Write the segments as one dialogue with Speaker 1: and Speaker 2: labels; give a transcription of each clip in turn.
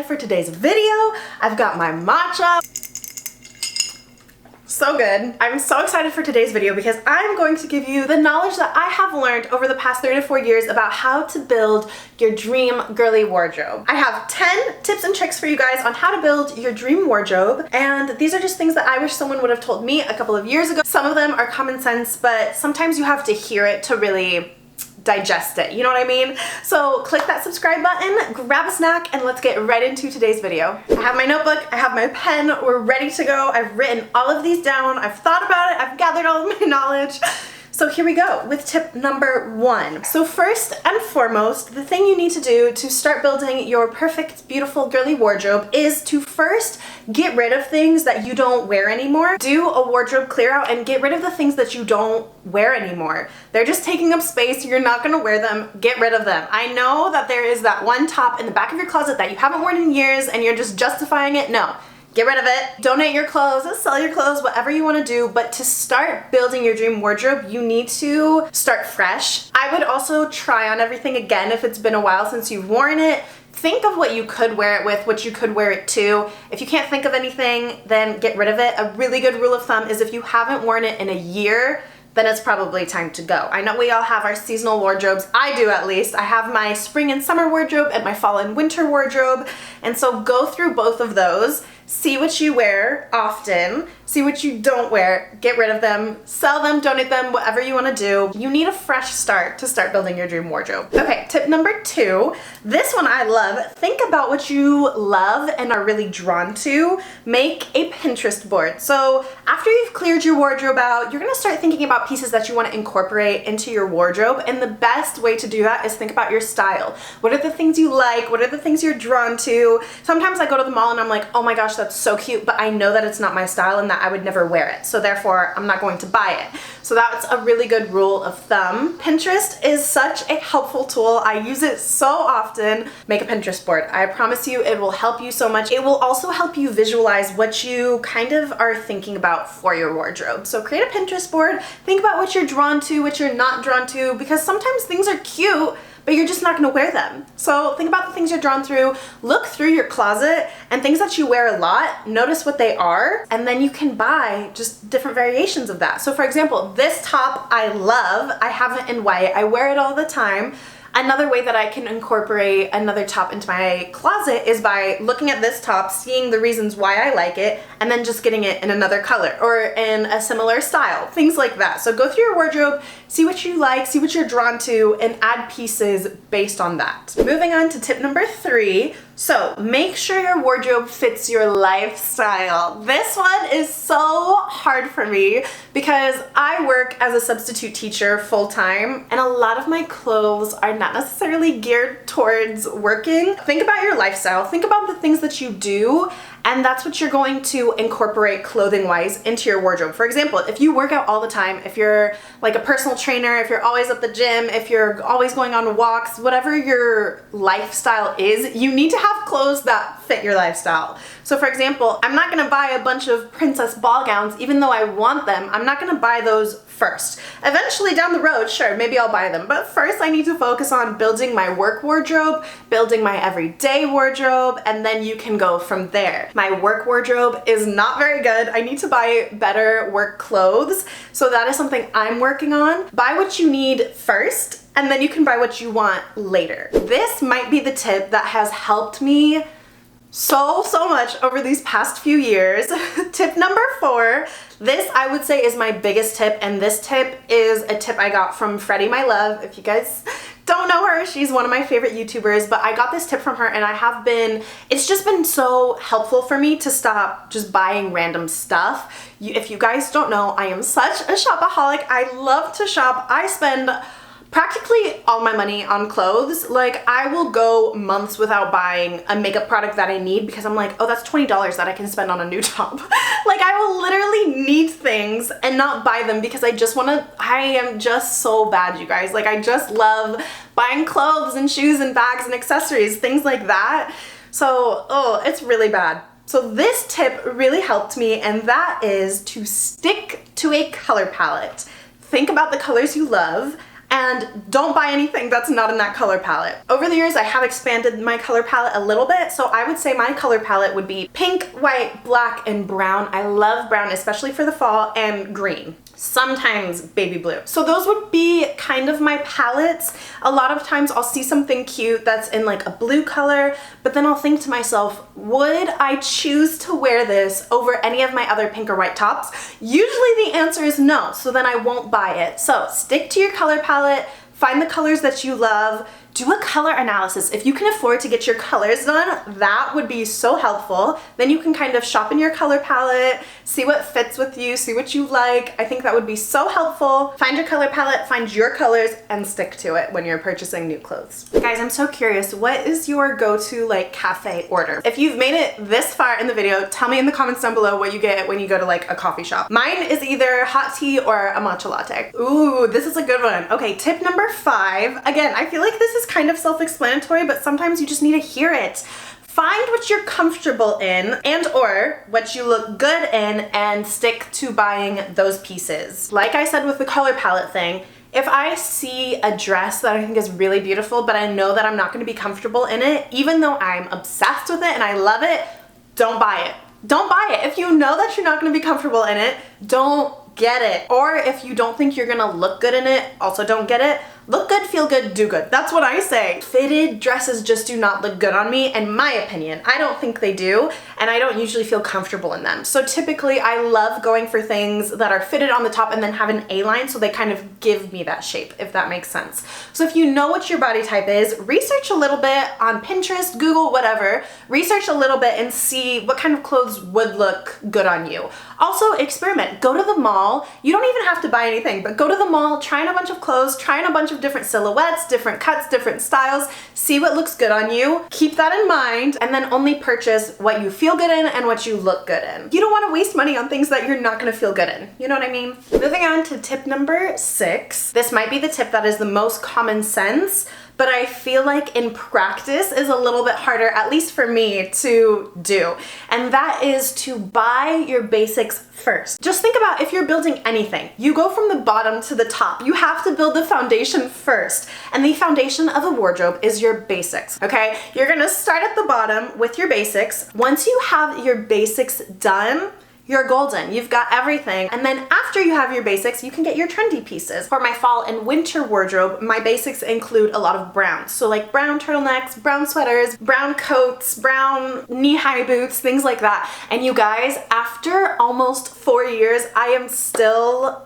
Speaker 1: for today's video. I've got my matcha. So good. I'm so excited for today's video because I'm going to give you the knowledge that I have learned over the past 3 to 4 years about how to build your dream girly wardrobe. I have 10 tips and tricks for you guys on how to build your dream wardrobe, and these are just things that I wish someone would have told me a couple of years ago. Some of them are common sense, but sometimes you have to hear it to really digest it, you know what I mean? So click that subscribe button, grab a snack, and let's get right into today's video. I have my notebook, I have my pen, we're ready to go. I've written all of these down, I've thought about it, I've gathered all of my knowledge. So here we go with tip number 1. So first and foremost, the thing you need to do to start building your perfect, beautiful, girly wardrobe is to first get rid of things that you don't wear anymore. Do a wardrobe clear out and get rid of the things that you don't wear anymore. They're just taking up space, you're not gonna wear them, get rid of them. I know that there is that one top in the back of your closet that you haven't worn in years and you're just justifying it. No. Get rid of it, donate your clothes, sell your clothes, whatever you want to do, but to start building your dream wardrobe, you need to start fresh. I would also try on everything again if it's been a while since you've worn it. Think of what you could wear it with, what you could wear it to. If you can't think of anything, then get rid of it. A really good rule of thumb is if you haven't worn it in a year, then it's probably time to go. I know we all have our seasonal wardrobes. I do, at least. I have my spring and summer wardrobe and my fall and winter wardrobe. And so go through both of those, see what you wear often, see what you don't wear, get rid of them, sell them, donate them, whatever you want to do. You need a fresh start to start building your dream wardrobe. Okay, tip number 2. This one I love. Think about what you love and are really drawn to. Make a Pinterest board. So after you've cleared your wardrobe out, you're gonna start thinking about pieces that you want to incorporate into your wardrobe, and the best way to do that is think about your style. What are the things you like? What are the things you're drawn to? Sometimes I go to the mall and I'm like, oh my gosh, that's so cute, but I know that it's not my style and that I would never wear it, so therefore I'm not going to buy it. So that's a really good rule of thumb. Pinterest is such a helpful tool. I use it so often. Make a Pinterest board. I promise you it will help you so much. It will also help you visualize what you kind of are thinking about for your wardrobe. So create a Pinterest board, think about what you're drawn to, what you're not drawn to, because sometimes things are cute, but you're just not gonna wear them. So think about the things you're drawn through, look through your closet, and things that you wear a lot, notice what they are, and then you can buy just different variations of that. So for example, this top I love, I have it in white, I wear it all the time. Another way that I can incorporate another top into my closet is by looking at this top, seeing the reasons why I like it, and then just getting it in another color or in a similar style, things like that. So go through your wardrobe, see what you like, see what you're drawn to, and add pieces based on that. Moving on to tip number 3. So make sure your wardrobe fits your lifestyle. This one is so hard for me because I work as a substitute teacher full-time, and a lot of my clothes are not necessarily geared towards working. Think about your lifestyle, think about the things that you do, and that's what you're going to incorporate clothing-wise into your wardrobe. For example, if you work out all the time, if you're like a personal trainer, if you're always at the gym, if you're always going on walks, whatever your lifestyle is, you need to have clothes that fit your lifestyle. So for example, I'm not gonna buy a bunch of princess ball gowns, even though I want them. I'm not gonna buy those first. Eventually down the road, sure, maybe I'll buy them, but first I need to focus on building my work wardrobe, building my everyday wardrobe, and then you can go from there. My work wardrobe is not very good. I need to buy better work clothes, so that is something I'm working on. Buy what you need first, and then you can buy what you want later. This might be the tip that has helped me so much over these past few years. Tip number 4. This I would say is my biggest tip, and this tip is a tip I got from Freddie, my love. If you guys don't know her, she's one of my favorite YouTubers, but I got this tip from her, and it's just been so helpful for me to stop just buying random stuff. If you guys don't know, I am such a shopaholic. I love to shop. I spend practically all my money on clothes. Like, I will go months without buying a makeup product that I need because I'm like, oh, that's $20 that I can spend on a new top. Like, I will literally need things and not buy them because I am just so bad, you guys. Like, I just love buying clothes and shoes and bags and accessories, things like that. So, oh, it's really bad. So this tip really helped me, and that is to stick to a color palette. Think about the colors you love, And don't buy anything that's not in that color palette. Over the years, I have expanded my color palette a little bit, so I would say my color palette would be pink, white, black, and brown. I love brown, especially for the fall, and green. Sometimes baby blue. So those would be kind of my palettes. A lot of times I'll see something cute that's in like a blue color, but then I'll think to myself, would I choose to wear this over any of my other pink or white tops? Usually the answer is no, so then I won't buy it. So stick to your color palette, find the colors that you love, do a color analysis. If you can afford to get your colors done, that would be so helpful. Then you can kind of shop in your color palette, see what fits with you, see what you like. I think that would be so helpful. Find your color palette, find your colors, and stick to it when you're purchasing new clothes. Guys, I'm so curious, what is your go-to like cafe order? If you've made it this far in the video, tell me in the comments down below what you get when you go to like a coffee shop. Mine is either hot tea or a matcha latte. Ooh, this is a good one. Okay, tip number 5. Again, I feel like this is kind of self-explanatory, but sometimes you just need to hear it. Find what you're comfortable in and or what you look good in and stick to buying those pieces. Like I said with the color palette thing, if I see a dress that I think is really beautiful, but I know that I'm not going to be comfortable in it, even though I'm obsessed with it and I love it, don't buy it. Don't buy it. If you know that you're not going to be comfortable in it, don't get it. Or if you don't think you're gonna look good in it, also don't get it. Look good, feel good, do good. That's what I say. Fitted dresses just do not look good on me, in my opinion. I don't think they do, and I don't usually feel comfortable in them. So typically I love going for things that are fitted on the top and then have an A-line so they kind of give me that shape, if that makes sense. So if you know what your body type is, research a little bit on Pinterest, Google, whatever. Research a little bit and see what kind of clothes would look good on you. Also experiment. Go to the mall. You don't even have to buy anything, but go to the mall, try on a bunch of clothes, try on a bunch of different silhouettes, different cuts, different styles, see what looks good on you, keep that in mind, and then only purchase what you feel good in and what you look good in. You don't want to waste money on things that you're not going to feel good in. You know what I mean? Moving on to tip number 6. This might be the tip that is the most common sense, but I feel like in practice is a little bit harder, at least for me, to do. And that is to buy your basics first. Just think about if you're building anything. You go from the bottom to the top. You have to build the foundation first. And the foundation of a wardrobe is your basics, okay? You're gonna start at the bottom with your basics. Once you have your basics done, you're golden. You've got everything. And then after you have your basics, you can get your trendy pieces. For my fall and winter wardrobe, my basics include a lot of browns. So like brown turtlenecks, brown sweaters, brown coats, brown knee-high boots, things like that. And you guys, after almost 4 years, I am still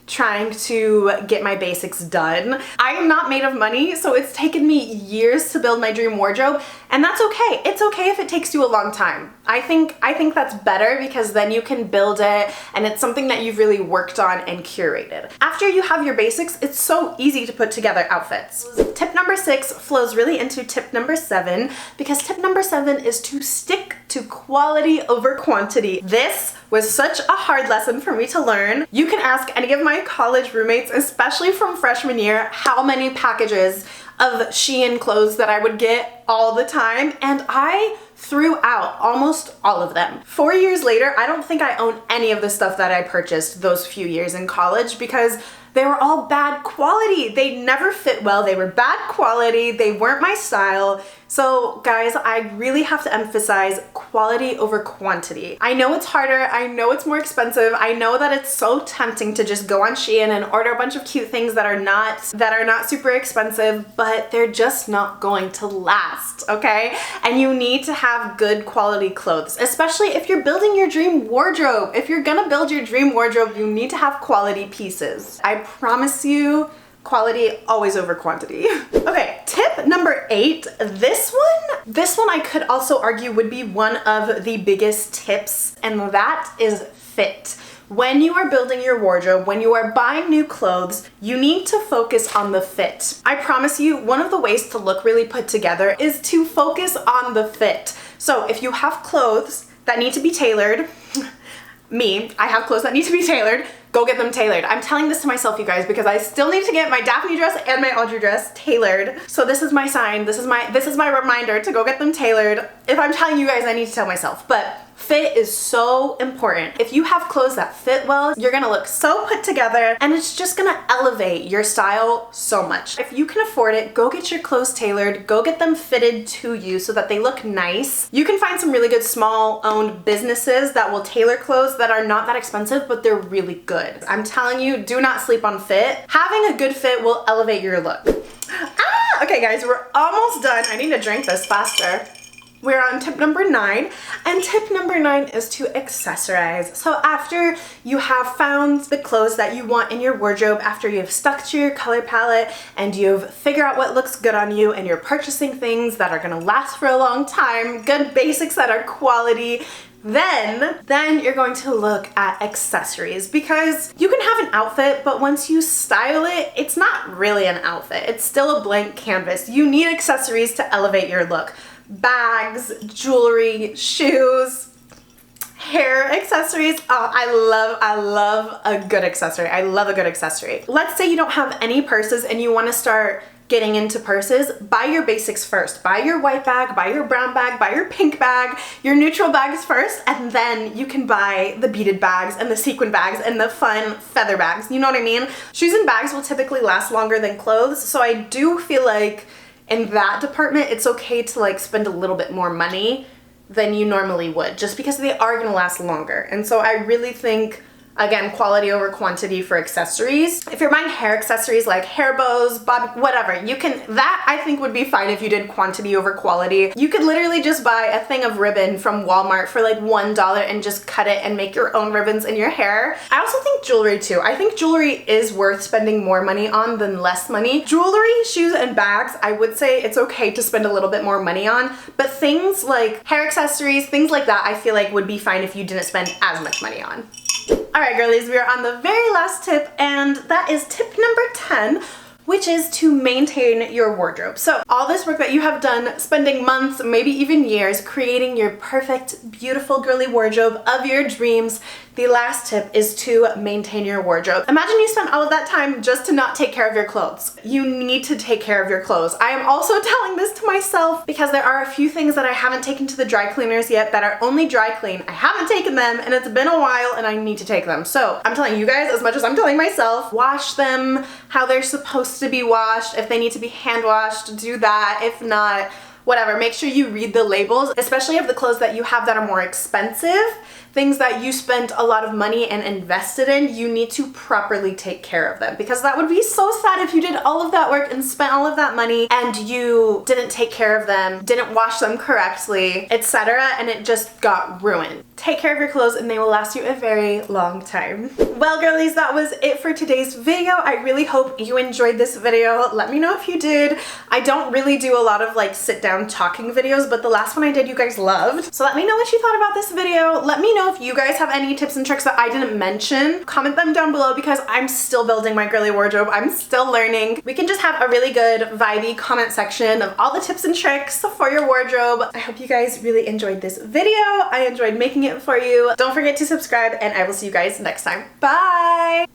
Speaker 1: trying to get my basics done. I am not made of money, so it's taken me years to build my dream wardrobe, and that's okay. It's okay if it takes you a long time. I think that's better because then you can build it and it's something that you've really worked on and curated. After you have your basics, it's so easy to put together outfits. Tip number 6 flows really into tip number 7 because tip number 7 is to stick to quality over quantity. This was such a hard lesson for me to learn. You can ask any of my college roommates, especially from freshman year, how many packages of Shein clothes that I would get all the time, and I threw out almost all of them. 4 years later, I don't think I own any of the stuff that I purchased those few years in college because they were all bad quality. They never fit well. They were bad quality. They weren't my style. So guys, I really have to emphasize quality over quantity. I know it's harder. I know it's more expensive. I know that it's so tempting to just go on Shein and order a bunch of cute things that are not super expensive, but they're just not going to last, okay? And you need to have good quality clothes, especially if you're building your dream wardrobe. If you're gonna build your dream wardrobe, you need to have quality pieces. I promise you, quality always over quantity. Okay, tip number 8. This one I could also argue would be one of the biggest tips, and that is fit. When you are building your wardrobe, when you are buying new clothes, you need to focus on the fit. I promise you, one of the ways to look really put together is to focus on the fit. So if you have clothes that need to be tailored, I have clothes that need to be tailored, go get them tailored. I'm telling this to myself, you guys, because I still need to get my Daphne dress and my Audrey dress tailored. So this is my sign, this is my reminder to go get them tailored. If I'm telling you guys, I need to tell myself. But Fit is so important. If you have clothes that fit well, you're gonna look so put together and it's just gonna elevate your style so much. If you can afford it, go get your clothes tailored, go get them fitted to you so that they look nice. You can find some really good small owned businesses that will tailor clothes that are not that expensive, but they're really good. I'm telling you, do not sleep on fit. Having a good fit will elevate your look. Okay guys, we're almost done. I need to drink this faster. We're on tip number 9, and tip number 9 is to accessorize. So after you have found the clothes that you want in your wardrobe, after you've stuck to your color palette and you've figured out what looks good on you and you're purchasing things that are gonna last for a long time, good basics that are quality, then you're going to look at accessories, because you can have an outfit, but once you style it, it's not really an outfit. It's still a blank canvas. You need accessories to elevate your look. Bags, jewelry, shoes, hair accessories. Oh, I love a good accessory. I love a good accessory. Let's say you don't have any purses and you want to start getting into purses. Buy your basics first. Buy your white bag, buy your brown bag, buy your pink bag, your neutral bags first, and then you can buy the beaded bags and the sequin bags and the fun feather bags. You know what I mean? Shoes and bags will typically last longer than clothes, so I do feel like in that department, it's okay to like spend a little bit more money than you normally would, just because they are gonna last longer. And so I really think, again, quality over quantity for accessories. If you're buying hair accessories like hair bows, bob, whatever, you can, that I think would be fine if you did quantity over quality. You could literally just buy a thing of ribbon from Walmart for like $1 and just cut it and make your own ribbons in your hair. I also think jewelry too. I think jewelry is worth spending more money on than less money. Jewelry, shoes, and bags, I would say it's okay to spend a little bit more money on, but things like hair accessories, things like that, I feel like would be fine if you didn't spend as much money on. Alright girlies, we are on the very last tip, and that is tip number 10, which is to maintain your wardrobe. So all this work that you have done, spending months, maybe even years, creating your perfect, beautiful girly wardrobe of your dreams, the last tip is to maintain your wardrobe. Imagine you spent all of that time just to not take care of your clothes. You need to take care of your clothes. I am also telling this to myself because there are a few things that I haven't taken to the dry cleaners yet that are only dry clean. I haven't taken them and it's been a while and I need to take them. So I'm telling you guys as much as I'm telling myself, wash them how they're supposed to be washed. If they need to be hand washed, do that. If not, whatever. Make sure you read the labels, especially of the clothes that you have that are more expensive. Things that you spent a lot of money and invested in, you need to properly take care of them, because that would be so sad if you did all of that work and spent all of that money and you didn't take care of them, didn't wash them correctly, etc., and it just got ruined. Take care of your clothes and they will last you a very long time. Well girlies, that was it for today's video. I really hope you enjoyed this video. Let me know if you did. I don't really do a lot of like sit down talking videos, but the last one I did you guys loved. So let me know what you thought about this video. Let me know if you guys have any tips and tricks that I didn't mention. Comment them down below because I'm still building my girly wardrobe. I'm still learning. We can just have a really good vibey comment section of all the tips and tricks for your wardrobe. I hope you guys really enjoyed this video. I enjoyed making it for you. Don't forget to subscribe and I will see you guys next time. Bye!